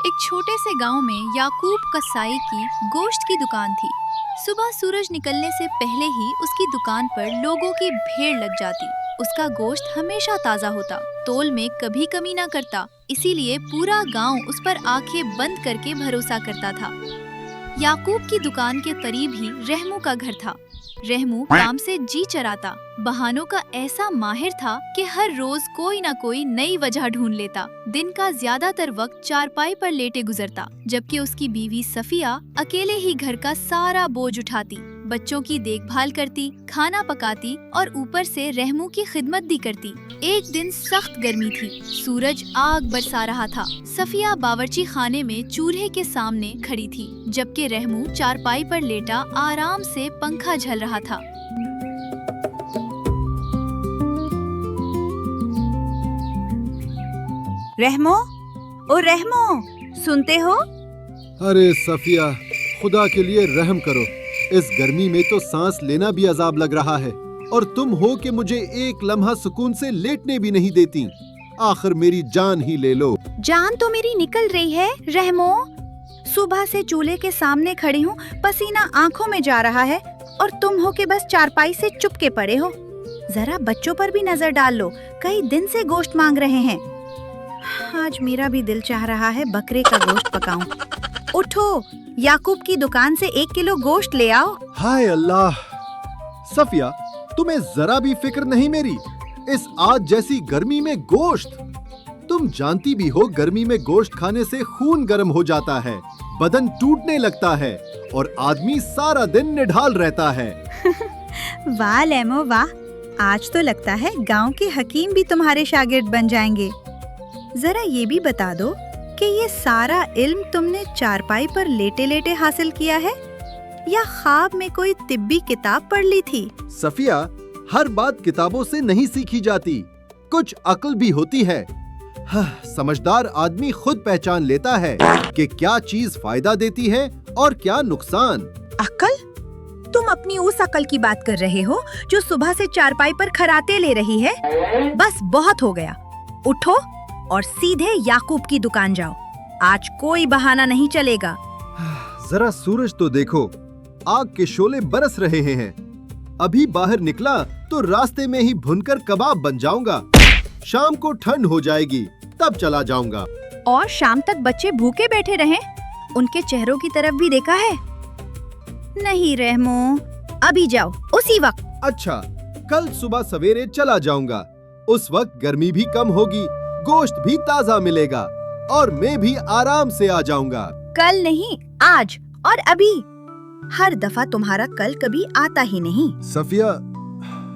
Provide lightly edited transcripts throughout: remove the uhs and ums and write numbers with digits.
एक छोटे से गांव में याकूब कसाई की गोश्त की दुकान थी। सुबह सूरज निकलने से पहले ही उसकी दुकान पर लोगों की भीड़ लग जाती। उसका गोश्त हमेशा ताज़ा होता, तोल में कभी कमी ना करता, इसीलिए पूरा गांव उस पर आंखें बंद करके भरोसा करता था। याकूब की दुकान के करीब ही रहमू का घर था। रहमू काम से जी चराता, बहानों का ऐसा माहिर था कि हर रोज कोई न कोई नई वजह ढूंढ लेता। दिन का ज्यादातर वक्त चारपाई पर लेटे गुजरता, जबकि उसकी बीवी सफिया अकेले ही घर का सारा बोझ उठाती, बच्चों की देखभाल करती, खाना पकाती और ऊपर से रहमू की खिदमत भी करती। एक दिन सख्त गर्मी थी, सूरज आग बरसा रहा था। सफिया बावर्ची खाने में चूल्हे के सामने खड़ी थी, जबकि रहमू चारपाई पर लेटा आराम से पंखा झल रहा था। रहमो, ओ रहमो, सुनते हो? अरे सफिया, खुदा के लिए रहम करो। इस गर्मी में तो सांस लेना भी अजाब लग रहा है, और तुम हो कि मुझे एक लम्हा सुकून से लेटने भी नहीं देती। आखिर मेरी जान ही ले लो। जान तो मेरी निकल रही है रहमो। सुबह से चूल्हे के सामने खड़ी हूँ, पसीना आंखों में जा रहा है, और तुम हो कि बस चारपाई से चुपके पड़े हो। जरा बच्चों पर भी नजर डाल लो, कई दिन से गोश्त मांग रहे हैं। आज मेरा भी दिल चाह रहा है बकरे का गोश्त पकाऊं। उठो, याकूब की दुकान से 1 किलो गोश्त ले आओ। हाय अल्लाह! सफिया, तुम्हें जरा भी फिक्र नहीं मेरी? इस आज जैसी गर्मी में गोश्त! तुम जानती भी हो गर्मी में गोश्त खाने से खून गर्म हो जाता है, बदन टूटने लगता है और आदमी सारा दिन निढाल रहता है। वाह लेमो वाह, आज तो लगता है गांव के हकीम भी तुम्हारे शागिर्द बन जाएंगे। जरा ये भी बता दो कि ये सारा इल्म तुमने चारपाई पर लेटे लेटे हासिल किया है या ख्वाब में कोई तिब्बी किताब पढ़ ली थी? सफिया, हर बात किताबों से नहीं सीखी जाती, कुछ अक्ल भी होती है। समझदार आदमी खुद पहचान लेता है कि क्या चीज फायदा देती है और क्या नुकसान। अक्ल? तुम अपनी उस अक्ल की बात कर रहे हो जो सुबह से चारपाई पर खराटे ले रही है? बस बहुत हो गया, उठो और सीधे याकूब की दुकान जाओ। आज कोई बहाना नहीं चलेगा। जरा सूरज तो देखो, आग के शोले बरस रहे हैं। अभी बाहर निकला तो रास्ते में ही भुनकर कबाब बन जाऊंगा। शाम को ठंड हो जाएगी, तब चला जाऊंगा। और शाम तक बच्चे भूखे बैठे रहें? उनके चेहरों की तरफ भी देखा है? नहीं रहमो, अभी जाओ उसी वक्त। अच्छा, कल सुबह सवेरे चला जाऊंगा। उस वक्त गर्मी भी कम होगी, गोश्त भी ताज़ा मिलेगा और मैं भी आराम से आ जाऊंगा। कल नहीं, आज और अभी। हर दफा तुम्हारा कल कभी आता ही नहीं। सफिया,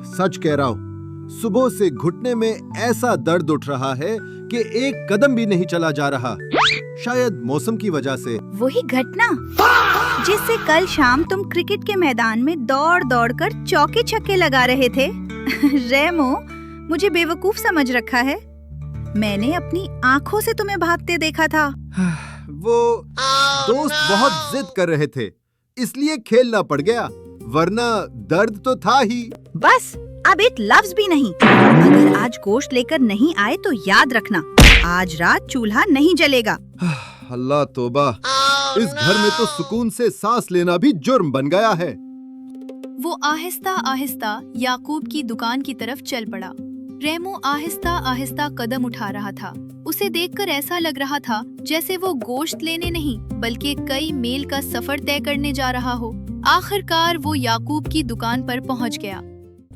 सच कह रहा हूँ, सुबह से घुटने में ऐसा दर्द उठ रहा है कि एक कदम भी नहीं चला जा रहा। शायद मौसम की वजह से। वही घटना जिससे कल शाम तुम क्रिकेट के मैदान में दौड़ दौड़ कर चौके छक्के लगा रहे थे। रेमो, मुझे बेवकूफ समझ रखा है? मैंने अपनी आंखों से तुम्हें भागते देखा था। वो दोस्त बहुत जिद कर रहे थे, इसलिए खेलना पड़ गया, वरना दर्द तो था ही। बस अब एक लफ्ज भी नहीं। अगर आज गोश्त लेकर नहीं आए तो याद रखना, आज रात चूल्हा नहीं जलेगा। अल्लाह तौबा, इस घर में तो सुकून से सांस लेना भी जुर्म बन गया है। वो आहिस्ता आहिस्ता याकूब की दुकान की तरफ चल पड़ा। रहमू आहिस्ता आहिस्ता कदम उठा रहा था। उसे देखकर ऐसा लग रहा था जैसे वो गोश्त लेने नहीं बल्कि कई मील का सफर तय करने जा रहा हो। आखिरकार वो याकूब की दुकान पर पहुंच गया।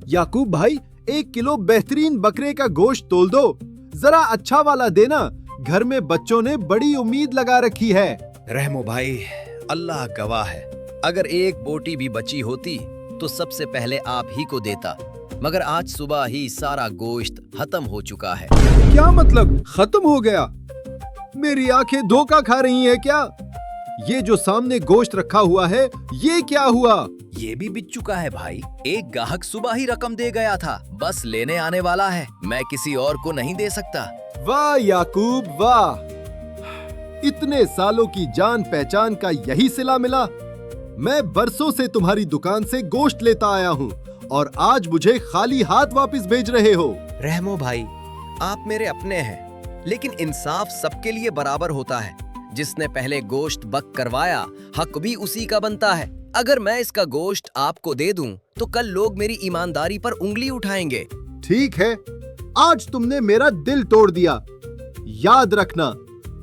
याकूब भाई, 1 किलो बेहतरीन बकरे का गोश्त तोल दो, जरा अच्छा वाला देना। घर में बच्चों ने बड़ी उम्मीद लगा रखी है। रहमो भाई, अल्लाह गवाह है, अगर एक बोटी भी बची होती तो सबसे पहले आप ही को देता, मगर आज सुबह ही सारा गोश्त खत्म हो चुका है। क्या मतलब खत्म हो गया? मेरी आंखें धोखा खा रही हैं क्या? ये जो सामने गोश्त रखा हुआ है, ये क्या हुआ? ये भी बिक चुका है भाई। एक ग्राहक सुबह ही रकम दे गया था, बस लेने आने वाला है, मैं किसी और को नहीं दे सकता। वाह याकूब वाह, इतने सालों की जान पहचान का यही सिला मिला। मैं बरसों से तुम्हारी दुकान से गोश्त लेता आया हूँ और आज मुझे खाली हाथ वापस भेज रहे हो। रहमो भाई, आप मेरे अपने हैं, लेकिन इंसाफ सबके लिए बराबर होता है। جس نے پہلے گوشت بک کروایا حق بھی اسی کا بنتا ہے۔ اگر میں اس کا گوشت آپ کو دے دوں تو کل لوگ میری ایمانداری پر انگلی اٹھائیں گے۔ ٹھیک ہے، آج تم نے میرا دل توڑ دیا۔ یاد رکھنا،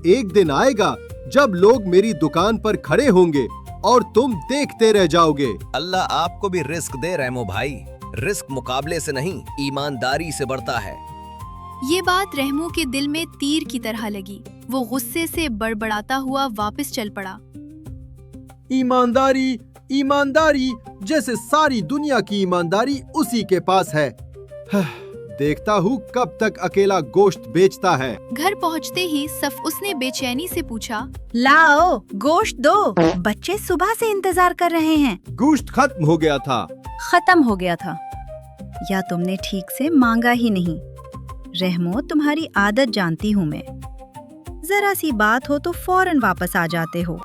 ایک دن آئے گا جب لوگ میری دکان پر کھڑے ہوں گے اور تم دیکھتے رہ جاؤ گے۔ اللہ آپ کو بھی رزق دے رحمو بھائی، رزق مقابلے سے نہیں ایمانداری سے بڑھتا ہے۔ یہ بات رحمو کے دل میں تیر کی طرح لگی۔ وہ غصے سے بڑبڑاتا ہوا واپس چل پڑا۔ ایمانداری، ایمانداری، جیسے ساری دنیا کی ایمانداری اسی کے پاس ہے۔ دیکھتا ہوں کب تک اکیلا گوشت بیچتا ہے۔ گھر پہنچتے ہی اس نے بے چینی سے پوچھا، لاؤ گوشت دو، بچے صبح سے انتظار کر رہے ہیں۔ گوشت ختم ہو گیا تھا۔ ختم ہو گیا تھا یا تم نے ٹھیک سے مانگا ہی نہیں؟ رحمو، تمہاری عادت جانتی ہوں میں، ذرا سی بات ہو تو فوراً واپس آ جاتے ہو۔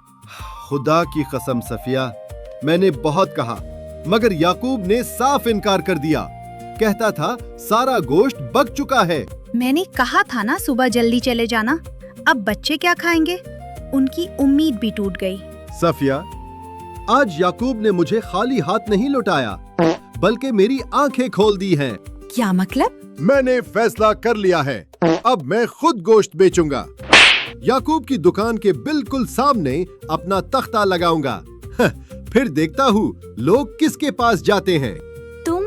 خدا کی قسم صفیہ، میں نے بہت کہا مگر یعقوب نے صاف انکار کر دیا۔ کہتا تھا سارا گوشت بک چکا ہے۔ میں نے کہا تھا نا صبح جلدی چلے جانا، اب بچے کیا کھائیں گے؟ ان کی امید بھی ٹوٹ گئی۔ صفیہ، آج یعقوب نے مجھے خالی ہاتھ نہیں لوٹایا بلکہ میری آنکھیں کھول دی ہیں۔ کیا مطلب؟ میں نے فیصلہ کر لیا ہے، اب میں خود گوشت بیچوں گا۔ یعقوب کی دکان کے بالکل سامنے اپنا تختہ لگاؤں گا، پھر دیکھتا ہوں لوگ کس کے پاس جاتے ہیں۔ تم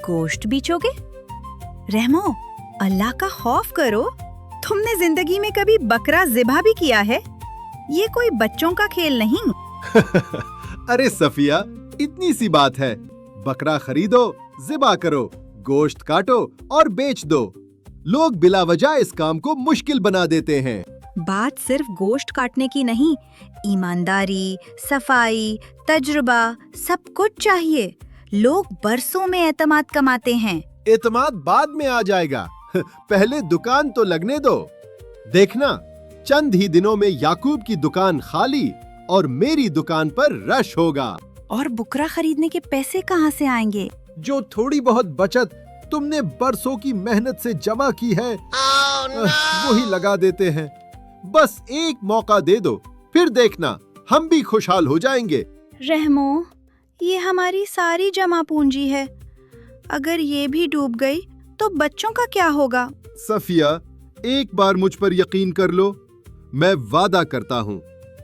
گوشت بیچو گے؟ رحمو، اللہ کا خوف کرو، تم نے زندگی میں کبھی بکرا ذبح بھی کیا ہے؟ یہ کوئی بچوں کا کھیل نہیں۔ ارے صفیہ، اتنی سی بات ہے، بکرا خریدو، ذبح کرو، گوشت کاٹو اور بیچ دو۔ لوگ بلا وجہ اس کام کو مشکل بنا دیتے ہیں۔ بات صرف گوشت کاٹنے کی نہیں، ایمانداری، صفائی، تجربہ، سب کچھ چاہیے۔ لوگ برسوں میں اعتماد کماتے ہیں۔ اعتماد بعد میں آ جائے گا، پہلے دکان تو لگنے دو۔ دیکھنا، چند ہی دنوں میں یعقوب کی دکان خالی اور میری دکان پر رش ہوگا۔ اور بکرا خریدنے کے پیسے کہاں سے آئیں گے؟ جو تھوڑی بہت بچت تم نے برسوں کی محنت سے جمع کی ہے، وہی لگا دیتے ہیں۔ بس ایک موقع دے دو، پھر دیکھنا ہم بھی خوشحال ہو جائیں گے۔ رحمو، یہ ہماری ساری جمع پونجی ہے، اگر یہ بھی ڈوب گئی تو بچوں کا کیا ہوگا؟ صفیہ، ایک بار مجھ پر یقین کر لو، میں وعدہ کرتا ہوں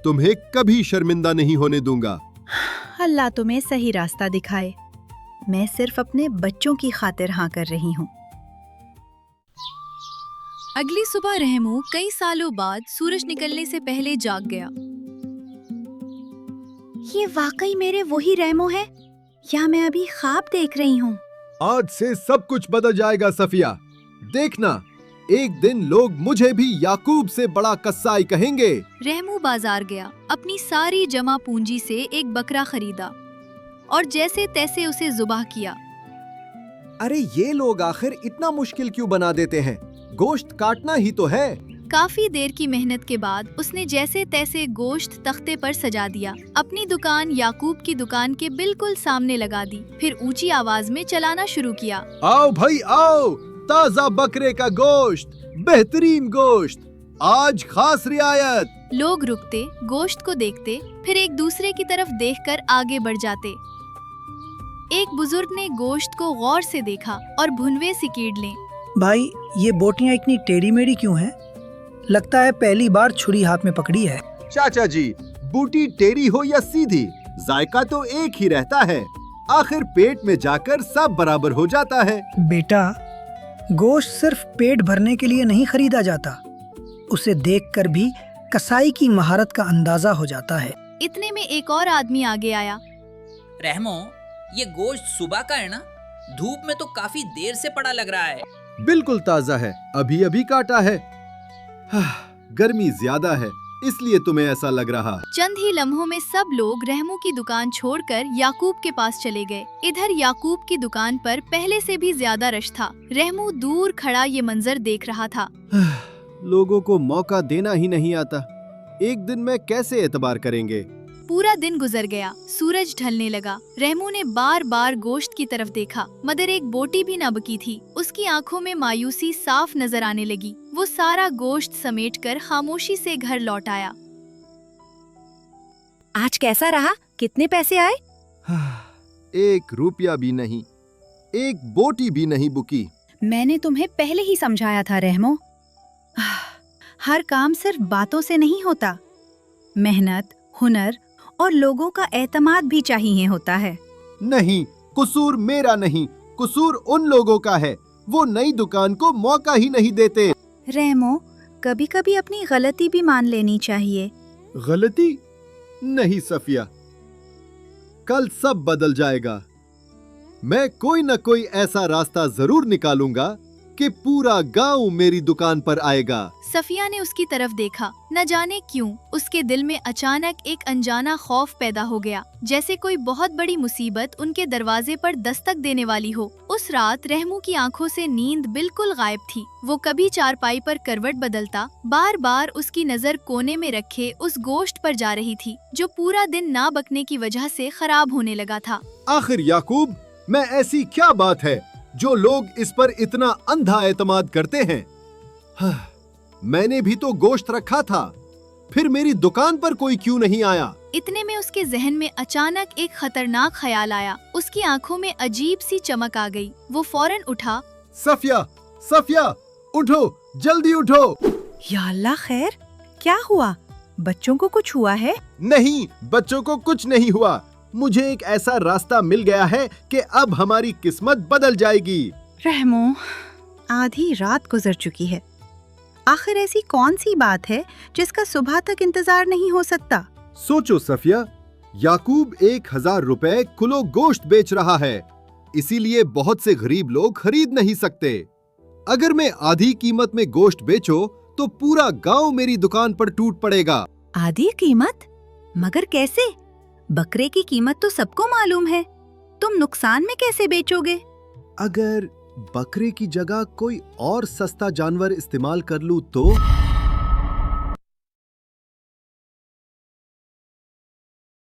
تمہیں کبھی شرمندہ نہیں ہونے دوں گا۔ اللہ تمہیں صحیح راستہ دکھائے، میں صرف اپنے بچوں کی خاطر ہاں کر رہی ہوں۔ اگلی صبح رحمو کئی سالوں بعد سورج نکلنے سے پہلے جاگ گیا۔ یہ واقعی میرے وہی رحمو ہے یا میں ابھی خواب دیکھ رہی ہوں؟ آج سے سب کچھ بدل جائے گا صفیہ، دیکھنا ایک دن لوگ مجھے بھی یعقوب سے بڑا قصائی کہیں گے۔ رحمو بازار گیا، اپنی ساری جمع پونجی سے ایک بکرا خریدا اور جیسے تیسے اسے ذبح کیا۔ ارے یہ لوگ آخر اتنا مشکل کیوں بنا دیتے ہیں؟ گوشت کاٹنا ہی تو ہے۔ کافی دیر کی محنت کے بعد اس نے جیسے تیسے گوشت تختے پر سجا دیا، اپنی دکان یعقوب کی دکان کے بالکل سامنے لگا دی، پھر اونچی آواز میں چلانا شروع کیا۔ آؤ بھائی آؤ، تازہ بکرے کا گوشت، بہترین گوشت، آج خاص رعایت۔ لوگ رکتے، گوشت کو دیکھتے، پھر ایک دوسرے کی طرف دیکھ کر آگے بڑھ جاتے۔ ایک بزرگ نے گوشت کو غور سے دیکھا اور بھنوے سکیڑ لیں۔ بھائی، یہ بوٹیاں اتنی ٹیڑھی میڑھی کیوں ہیں؟ لگتا ہے پہلی بار چھری ہاتھ میں پکڑی ہے۔ چاچا جی، بوٹی ٹیڑھی ہو یا سیدھی، ذائقہ تو ایک ہی رہتا ہے، آخر پیٹ میں جا کر سب برابر ہو جاتا ہے۔ بیٹا، گوشت صرف پیٹ بھرنے کے لیے نہیں خریدا جاتا، اسے دیکھ کر بھی کسائی کی مہارت کا اندازہ ہو جاتا ہے۔ اتنے میں ایک اور آدمی آگے آیا۔ رحمو، یہ گوشت صبح کا ہے نا؟ دھوپ میں تو کافی دیر سے پڑا لگ رہا ہے۔ بالکل تازہ ہے، ابھی ابھی کاٹا ہے۔ گرمی زیادہ ہے اس لیے تمہیں ایسا لگ رہا۔ چند ہی لمحوں میں سب لوگ رحمو کی دکان چھوڑ کر یعقوب کے پاس چلے گئے۔ ادھر یعقوب کی دکان پر پہلے سے بھی زیادہ رش تھا۔ رحمو دور کھڑا یہ منظر دیکھ رہا تھا۔ لوگوں کو موقع دینا ہی نہیں آتا، ایک دن میں کیسے اعتبار کریں گے؟ پورا دن گزر گیا، سورج ڈھلنے لگا۔ رحمو نے بار بار گوشت کی طرف دیکھا مگر ایک بوٹی بھی نہ بکی تھی۔ اس کی آنکھوں میں مایوسی صاف نظر آنے لگی۔ وہ سارا گوشت سمیٹ کر خاموشی سے گھر لوٹ آیا۔ आज कैसा रहा? कितने पैसे आए? 1 रुपया भी नहीं, 1 बोटी भी नहीं बुकी। मैंने तुम्हें पहले ही समझाया था रहमो। हर काम सिर्फ बातों से नहीं होता, मेहनत, हुनर और लोगों का एतमाद भी चाहिए होता है। नहीं, कसूर मेरा नहीं, कसूर उन लोगों का है। वो नई दुकान को मौका ही नहीं देते। रहमो, कभी कभी अपनी गलती भी मान लेनी चाहिए। गलती? नहीं सफिया, कल सब बदल जाएगा। मैं कोई न कोई ऐसा रास्ता जरूर निकालूंगा कि पूरा गांव मेरी दुकान पर आएगा। सफिया ने उसकी तरफ देखा। न जाने क्यों उसके दिल में अचानक एक अनजाना खौफ पैदा हो गया, जैसे कोई बहुत बड़ी मुसीबत उनके दरवाजे पर दस्तक देने वाली हो। उस रात रहमू की आंखों से नींद बिल्कुल गायब थी। वो कभी चारपाई पर करवट बदलता, बार बार उसकी नजर कोने में रखे उस गोश्त पर जा रही थी जो पूरा दिन ना बकने की वजह से खराब होने लगा था। आखिर याकूब, मैं ऐसी क्या बात है जो लोग इस पर इतना अंधा एतमाद करते हैं? मैंने भी तो गोश्त रखा था, फिर मेरी दुकान पर कोई क्यों नहीं आया? इतने में उसके जहन में अचानक एक खतरनाक ख्याल आया। उसकी आंखों में अजीब सी चमक आ गई। वो फौरन उठा। सफिया, सफिया, उठो, जल्दी उठो। या अल्लाह, खैर क्या हुआ? बच्चों को कुछ हुआ है? नहीं, बच्चों को कुछ नहीं हुआ। मुझे एक ऐसा रास्ता मिल गया है कि अब हमारी किस्मत बदल जाएगी। रहमो, आधी रात गुजर चुकी है। आखिर ऐसी कौन सी बात है जिसका सुबह तक इंतजार नहीं हो सकता? सोचो सफिया, याकूब 1000 रुपए किलो गोश्त बेच रहा है, इसीलिए बहुत से गरीब लोग खरीद नहीं सकते। अगर मैं आधी कीमत में गोश्त बेचो तो पूरा गांव मेरी दुकान पर टूट पड़ेगा। आधी कीमत? मगर कैसे? बकरे की कीमत तो सबको मालूम है। तुम नुकसान में कैसे बेचोगे? अगर बकरे की जगह कोई और सस्ता जानवर इस्तेमाल कर लूं तो?